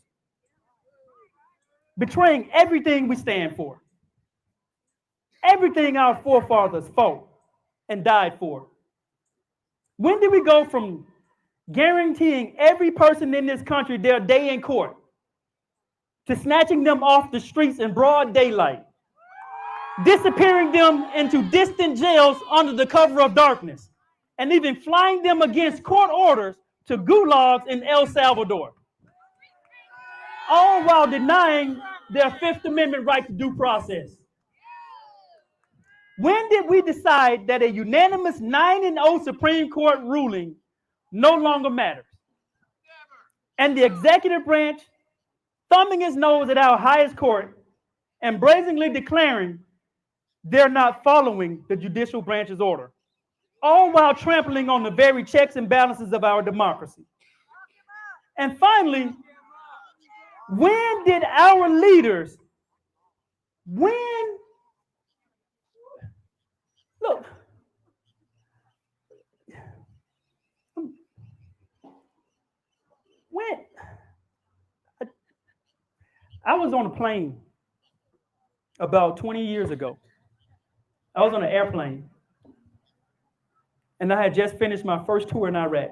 betraying everything we stand for, everything our forefathers fought and died for? When did we go from guaranteeing every person in this country their day in court to snatching them off the streets in broad daylight, disappearing them into distant jails under the cover of darkness, and even flying them against court orders to gulags in El Salvador, all while denying their Fifth Amendment right to due process? When did we decide that a unanimous 9-0 Supreme Court ruling no longer matters? And the executive branch thumbing his nose at our highest court and brazenly declaring they're not following the judicial branch's order, all while trampling on the very checks and balances of our democracy. And finally, when did our leaders, look, I was on a plane about 20 years ago. I was on an airplane, and I had just finished my first tour in Iraq.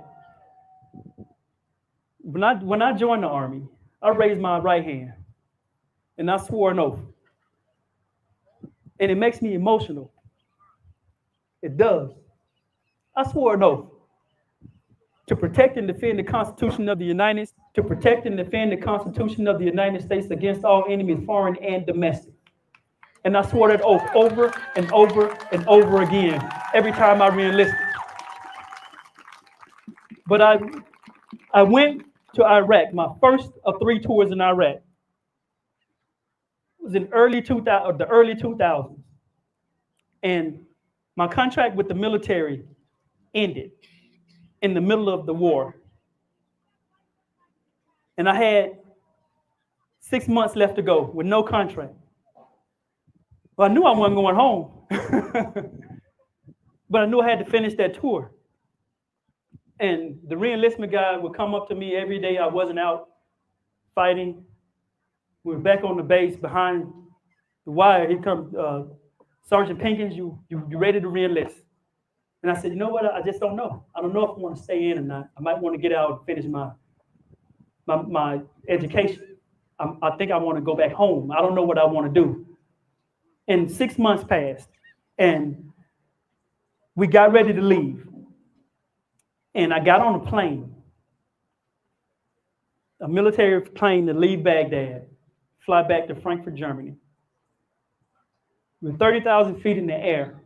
When I joined the Army, I raised my right hand, and I swore an oath. And it makes me emotional. It does. I swore an oath to protect and defend the Constitution of the United States, to protect and defend the Constitution of the United States against all enemies, foreign and domestic. And I swore that oath over and over and over again every time I re-enlisted. But I went to Iraq, my first of 3 tours in Iraq. It was in the early 2000s. And my contract with the military ended in the middle of the war. And I had 6 months left to go with no contract. Well, I knew I wasn't going home, but I knew I had to finish that tour. And the re-enlistment guy would come up to me every day I wasn't out fighting. We were back on the base behind the wire. He'd come, Sergeant Pinkins, you ready to re-enlist? And I said, you know what? I just don't know. I don't know if I want to stay in or not. I might want to get out and finish my education. I think I want to go back home. I don't know what I want to do. And 6 months passed, and we got ready to leave. And I got on a plane, a military plane to leave Baghdad, fly back to Frankfurt, Germany. We were 30,000 feet in the air.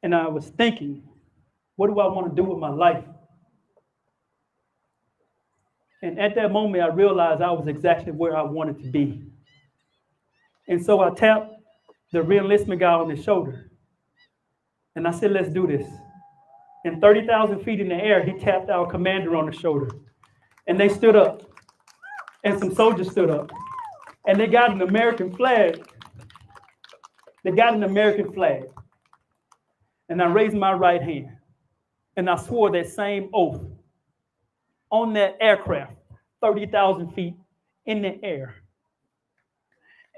And I was thinking, what do I want to do with my life? And at that moment, I realized I was exactly where I wanted to be. And so I tapped the reenlistment guy on the shoulder. And I said, let's do this. And 30,000 feet in the air, he tapped our commander on the shoulder. And they stood up. And some soldiers stood up. And they got an American flag. They got an American flag. And I raised my right hand. And I swore that same oath on that aircraft, 30,000 feet in the air.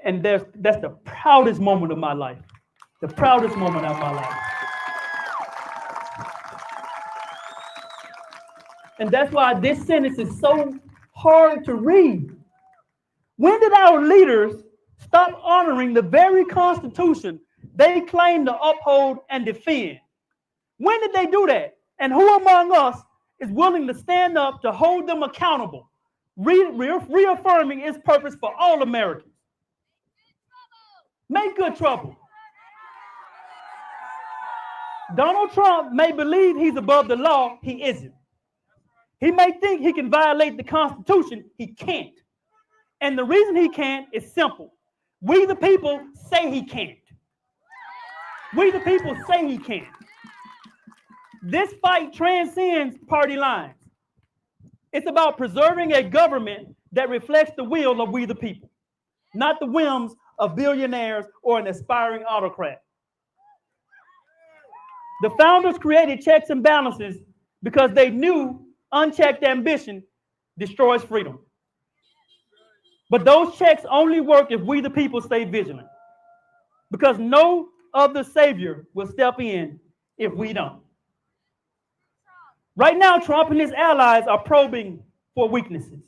And that's the proudest moment of my life. The proudest moment of my life. And that's why this sentence is so hard to read. When did our leaders stop honoring the very Constitution they claim to uphold and defend? When did they do that? And who among us is willing to stand up to hold them accountable, reaffirming its purpose for all Americans? Make good trouble. Donald Trump may believe he's above the law. He isn't. He may think he can violate the Constitution. He can't. And the reason he can't is simple. We the people say he can't. We the people say he can't. This fight transcends party lines. It's about preserving a government that reflects the will of we the people, not the whims of billionaires or an aspiring autocrat. The founders created checks and balances because they knew unchecked ambition destroys freedom. But those checks only work if we the people stay vigilant, because no other savior will step in if we don't. Right now, Trump and his allies are probing for weaknesses,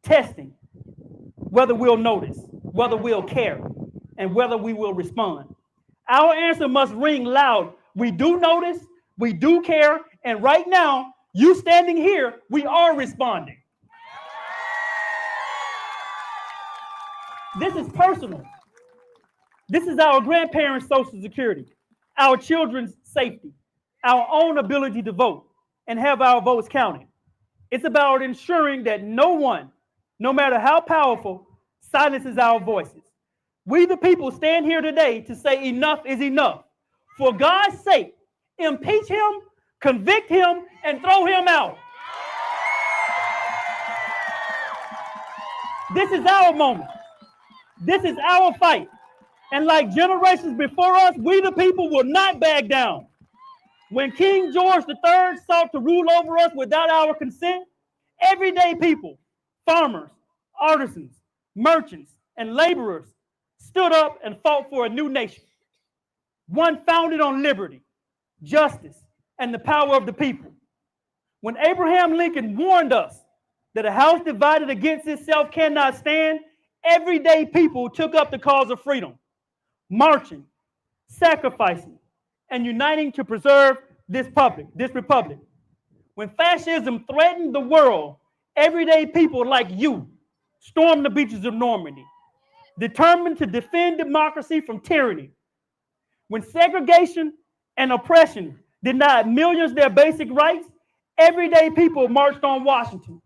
testing whether we'll notice, whether we'll care, and whether we will respond. Our answer must ring loud. We do notice, we do care, and right now, you standing here, we are responding. This is personal. This is our grandparents' Social Security, our children's safety, our own ability to vote and have our votes counted. It's about ensuring that no one, no matter how powerful, silences our voices. We the people stand here today to say enough is enough. For God's sake, impeach him, convict him, and throw him out. This is our moment. This is our fight. And like generations before us, we the people will not back down. When King George III sought to rule over us without our consent, everyday people, farmers, artisans, merchants, and laborers stood up and fought for a new nation, one founded on liberty, justice, and the power of the people. When Abraham Lincoln warned us that a house divided against itself cannot stand, everyday people took up the cause of freedom, marching, sacrificing, and uniting to preserve this republic. When fascism threatened the world, everyday people like you stormed the beaches of Normandy, determined to defend democracy from tyranny. When segregation and oppression denied millions their basic rights, everyday people marched on Washington,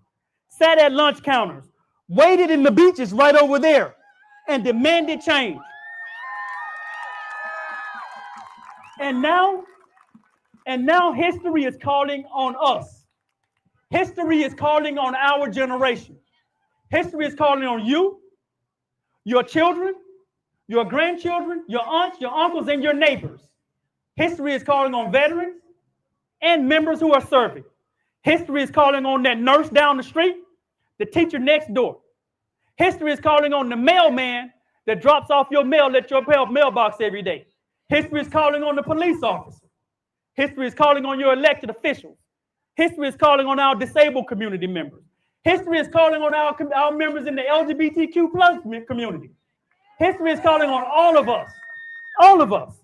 sat at lunch counters, waited in the beaches right over there, and demanded change. And now history is calling on us. History is calling on our generation. History is calling on you, your children, your grandchildren, your aunts, your uncles, and your neighbors. History is calling on veterans and members who are serving. History is calling on that nurse down the street, the teacher next door. History is calling on the mailman that drops off your mail at your mailbox every day. History is calling on the police officer. History is calling on your elected officials. History is calling on our disabled community members. History is calling on our members in the LGBTQ plus community. History is calling on all of us. All of us.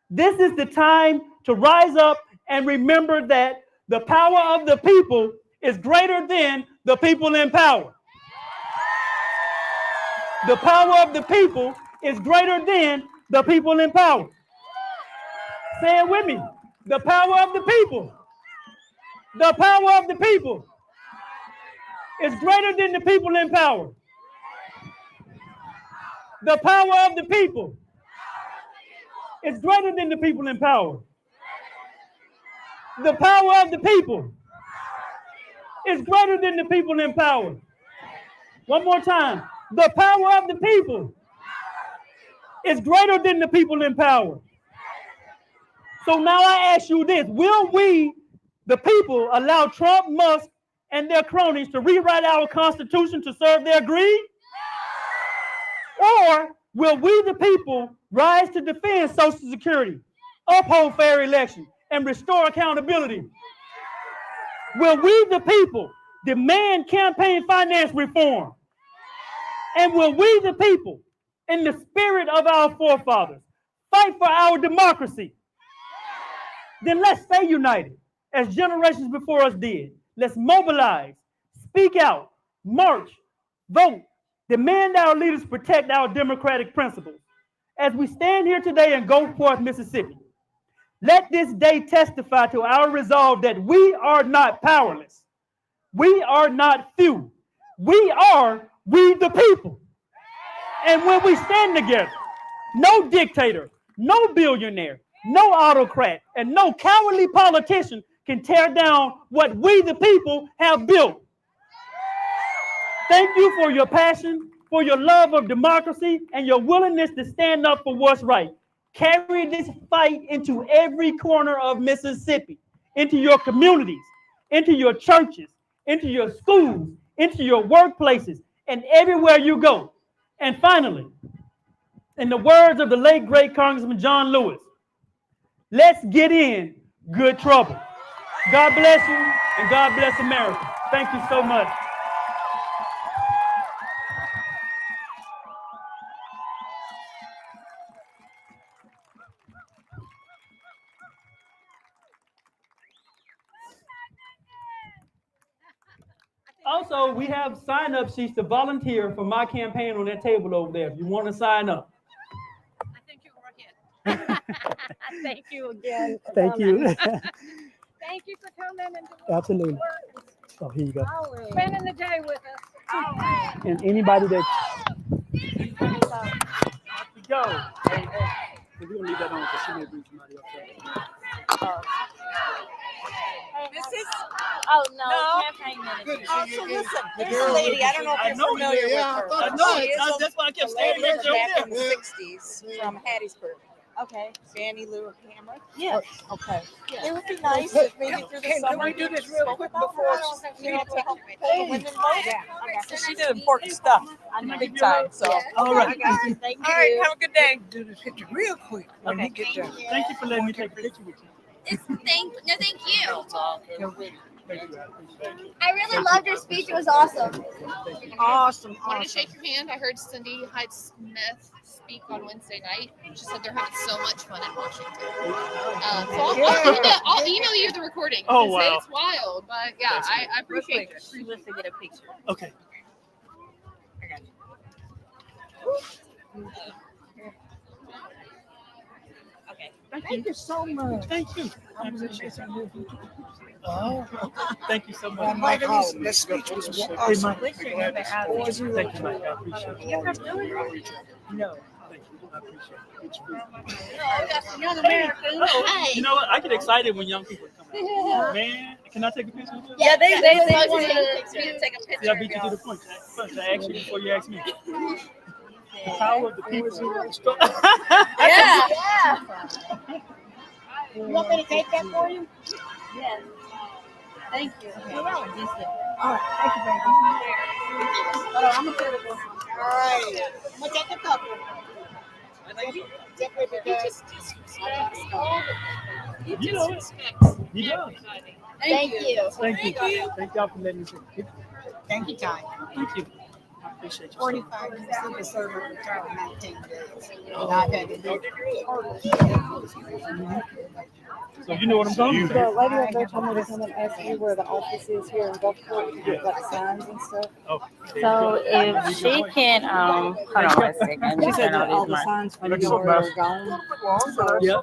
This is the time to rise up and remember that the power of the people is greater than the people in power. The power of the people is greater than the people in power. Say it with me. The power of the people. The power of the people is greater than the people in power. The power of the people is greater than the people in power. The power of the people is greater than the people in power. One more time. The power of the people is greater than the people in power. So now I ask you this. Will we, the people, allow Trump, Musk, and their cronies to rewrite our Constitution to serve their greed? Or will we, the people, rise to defend Social Security, uphold fair elections, and restore accountability? Will we, the people, demand campaign finance reform? And will we, the people, in the spirit of our forefathers, fight for our democracy? Then let's stay united, as generations before us did. Let's mobilize, speak out, march, vote, demand our leaders protect our democratic principles. As we stand here today in Gulfport, Mississippi, let this day testify to our resolve that we are not powerless. We are not few. We the people. And when we stand together, no dictator, no billionaire, no autocrat, and no cowardly politician can tear down what we the people have built. Thank you for your passion, for your love of democracy, and your willingness to stand up for what's right. Carry this fight into every corner of Mississippi, into your communities, into your churches, into your schools, into your workplaces, and everywhere you go. And finally, in the words of the late great Congressman John Lewis, let's get in good trouble. God bless you, and God bless America. Thank you so much. Also, we have sign-up sheets to volunteer for my campaign on that table over there if you want to sign up. I think you were ahead. Thank you again. Thank you. Thank you for coming and doing Absolutely. work. Oh, here you go. Spending the day with us. And anybody that Go. we're gonna leave that on because she may bring somebody else. This is Oh no, No. campaign manager. oh, so listen. This lady, I don't know if you're familiar with her. I know She it. is That's why I kept a lady staring at from back in you. the '60s from Hattiesburg. Okay. Fannie Lou Hammer. Yes. Okay. It would be nice if maybe through the summer. we do this real spoke quick about before her, you know, to help pull the women vote? Because she did important stuff, big time. So. All right. Thank All right. you. Have a good day. Do this picture real quick when Okay, you get done. Thank you for letting me take a picture with you. Thank you. Thank you. I appreciate it. I really loved your speech. It was awesome. Awesome. Wanted to shake your hand. I heard Cindy Hyde Smith speak on Wednesday night. She said they're having so much fun in Washington. So I'll email you the recording. Oh, because wow. It's wild, but yeah, I appreciate it. She wants to get a picture. Okay. Okay. Thank you so much. Thank you. I appreciate you. Oh, thank you so much. Mike, that speech was awesome. Thank you, Mike. I appreciate it. No. Thank you. I appreciate it. Young Americans. Oh, you know what? I get excited when young people come out. Man, can I take a picture with you? Yeah, they wanted to take a See, picture. I beat you to the punch. First, I asked you before you asked me. The power of the people. Yeah. You want me to take that for you? Yes. Thank you. All right. Thank you, baby. I'm gonna put it on. All right. I'm gonna take a couple. He just disrespects all the He You know it. disrespects You know. everybody. Thank you. Thank you. Thank y'all for letting me take a picture. Thank you, Ty. Thank you. I appreciate you. 45 years civil servant, retired 19 days. And I've had to do So you know what I'm talking The about? lady up there told me to come and ask you where the office is here in Gulfport to get like signs and stuff. Oh, So if she can, hold on one second. She Just said turn that all all these the marks. signs from you are gone. So yeah.